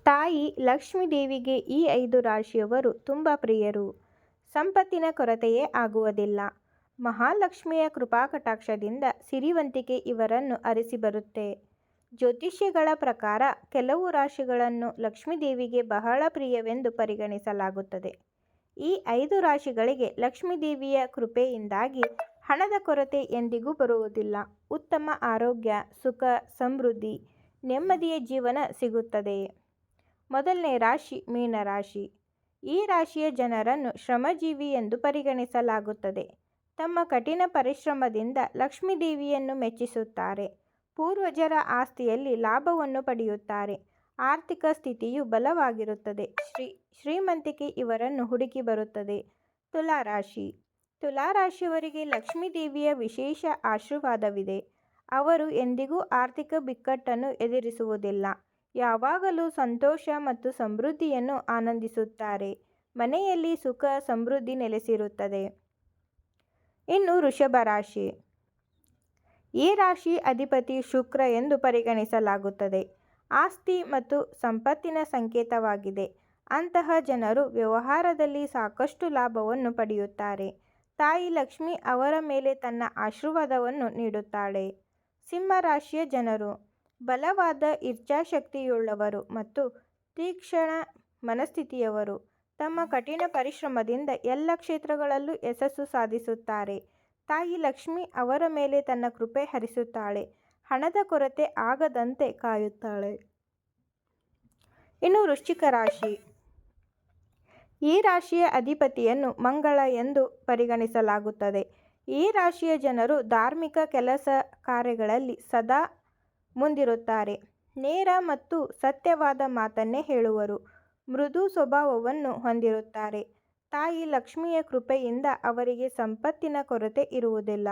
ತಾಯಿ ಲಕ್ಷ್ಮೀದೇವಿಗೆ ಈ 5 ರಾಶಿಯವರು ತುಂಬ ಪ್ರಿಯರು. ಸಂಪತ್ತಿನ ಕೊರತೆಯೇ ಆಗುವುದಿಲ್ಲ. ಮಹಾಲಕ್ಷ್ಮಿಯ ಕೃಪಾಕಟಾಕ್ಷದಿಂದ ಸಿರಿವಂತಿಕೆ ಇವರನ್ನು ಅರಸಿ ಬರುತ್ತೆ. ಜ್ಯೋತಿಷ್ಯಗಳ ಪ್ರಕಾರ ಕೆಲವು ರಾಶಿಗಳನ್ನು ಲಕ್ಷ್ಮೀದೇವಿಗೆ ಬಹಳ ಪ್ರಿಯವೆಂದು ಪರಿಗಣಿಸಲಾಗುತ್ತದೆ. ಈ 5 ರಾಶಿಗಳಿಗೆ ಲಕ್ಷ್ಮೀದೇವಿಯ ಕೃಪೆಯಿಂದಾಗಿ ಹಣದ ಕೊರತೆ ಎಂದಿಗೂ ಬರುವುದಿಲ್ಲ. ಉತ್ತಮ ಆರೋಗ್ಯ, ಸುಖ, ಸಮೃದ್ಧಿ, ನೆಮ್ಮದಿಯ ಜೀವನ ಸಿಗುತ್ತದೆ. ಮೊದಲನೇ ರಾಶಿ ಮೀನರಾಶಿ. ಈ ರಾಶಿಯ ಜನರನ್ನು ಶ್ರಮಜೀವಿ ಎಂದು ಪರಿಗಣಿಸಲಾಗುತ್ತದೆ. ತಮ್ಮ ಕಠಿಣ ಪರಿಶ್ರಮದಿಂದ ಲಕ್ಷ್ಮೀದೇವಿಯನ್ನು ಮೆಚ್ಚಿಸುತ್ತಾರೆ. ಪೂರ್ವಜರ ಆಸ್ತಿಯಲ್ಲಿ ಲಾಭವನ್ನು ಪಡೆಯುತ್ತಾರೆ. ಆರ್ಥಿಕ ಸ್ಥಿತಿಯು ಬಲವಾಗಿರುತ್ತದೆ. ಶ್ರೀಮಂತಿಕೆ ಇವರನ್ನು ಹುಡುಕಿ ಬರುತ್ತದೆ. ತುಲಾರಾಶಿ. ತುಲಾರಾಶಿಯವರಿಗೆ ಲಕ್ಷ್ಮೀದೇವಿಯ ವಿಶೇಷ ಆಶೀರ್ವಾದವಿದೆ. ಅವರು ಎಂದಿಗೂ ಆರ್ಥಿಕ ಬಿಕ್ಕಟ್ಟನ್ನು ಎದುರಿಸುವುದಿಲ್ಲ. ಯಾವಾಗಲೂ ಸಂತೋಷ ಮತ್ತು ಸಮೃದ್ಧಿಯನ್ನು ಆನಂದಿಸುತ್ತಾರೆ. ಮನೆಯಲ್ಲಿ ಸುಖ ಸಮೃದ್ಧಿ ನೆಲೆಸಿರುತ್ತದೆ. ಇನ್ನು ವೃಷಭ ರಾಶಿ. ಈ ರಾಶಿ ಅಧಿಪತಿ ಶುಕ್ರ ಎಂದು ಪರಿಗಣಿಸಲಾಗುತ್ತದೆ. ಆಸ್ತಿ ಮತ್ತು ಸಂಪತ್ತಿನ ಸಂಕೇತವಾಗಿದೆ. ಅಂತಹ ಜನರು ವ್ಯವಹಾರದಲ್ಲಿ ಸಾಕಷ್ಟು ಲಾಭವನ್ನು ಪಡೆಯುತ್ತಾರೆ. ತಾಯಿ ಲಕ್ಷ್ಮಿ ಅವರ ಮೇಲೆ ತನ್ನ ಆಶೀರ್ವಾದವನ್ನು ನೀಡುತ್ತಾಳೆ. ಸಿಂಹ ರಾಶಿಯ ಜನರು ಬಲವಾದ ಇಚ್ಛಾಶಕ್ತಿಯುಳ್ಳವರು ಮತ್ತು ತೀಕ್ಷ್ಣ ಮನಸ್ಥಿತಿಯವರು. ತಮ್ಮ ಕಠಿಣ ಪರಿಶ್ರಮದಿಂದ ಎಲ್ಲ ಕ್ಷೇತ್ರಗಳಲ್ಲೂ ಯಶಸ್ಸು ಸಾಧಿಸುತ್ತಾರೆ. ತಾಯಿ ಲಕ್ಷ್ಮಿ ಅವರ ಮೇಲೆ ತನ್ನ ಕೃಪೆ ಹರಿಸುತ್ತಾಳೆ. ಹಣದ ಕೊರತೆ ಆಗದಂತೆ ಕಾಯುತ್ತಾಳೆ. ಇನ್ನು ವೃಶ್ಚಿಕ ರಾಶಿ. ಈ ರಾಶಿಯ ಅಧಿಪತಿಯನ್ನು ಮಂಗಳ ಎಂದು ಪರಿಗಣಿಸಲಾಗುತ್ತದೆ. ಈ ರಾಶಿಯ ಜನರು ಧಾರ್ಮಿಕ ಕೆಲಸ ಕಾರ್ಯಗಳಲ್ಲಿ ಸದಾ ಮುಂದಿರುತ್ತಾರೆ. ನೇರ ಮತ್ತು ಸತ್ಯವಾದ ಮಾತನ್ನೇ ಹೇಳುವರು. ಮೃದು ಸ್ವಭಾವವನ್ನು ಹೊಂದಿರುತ್ತಾರೆ. ತಾಯಿ ಲಕ್ಷ್ಮಿಯ ಕೃಪೆಯಿಂದ ಅವರಿಗೆ ಸಂಪತ್ತಿನ ಕೊರತೆ ಇರುವುದಿಲ್ಲ.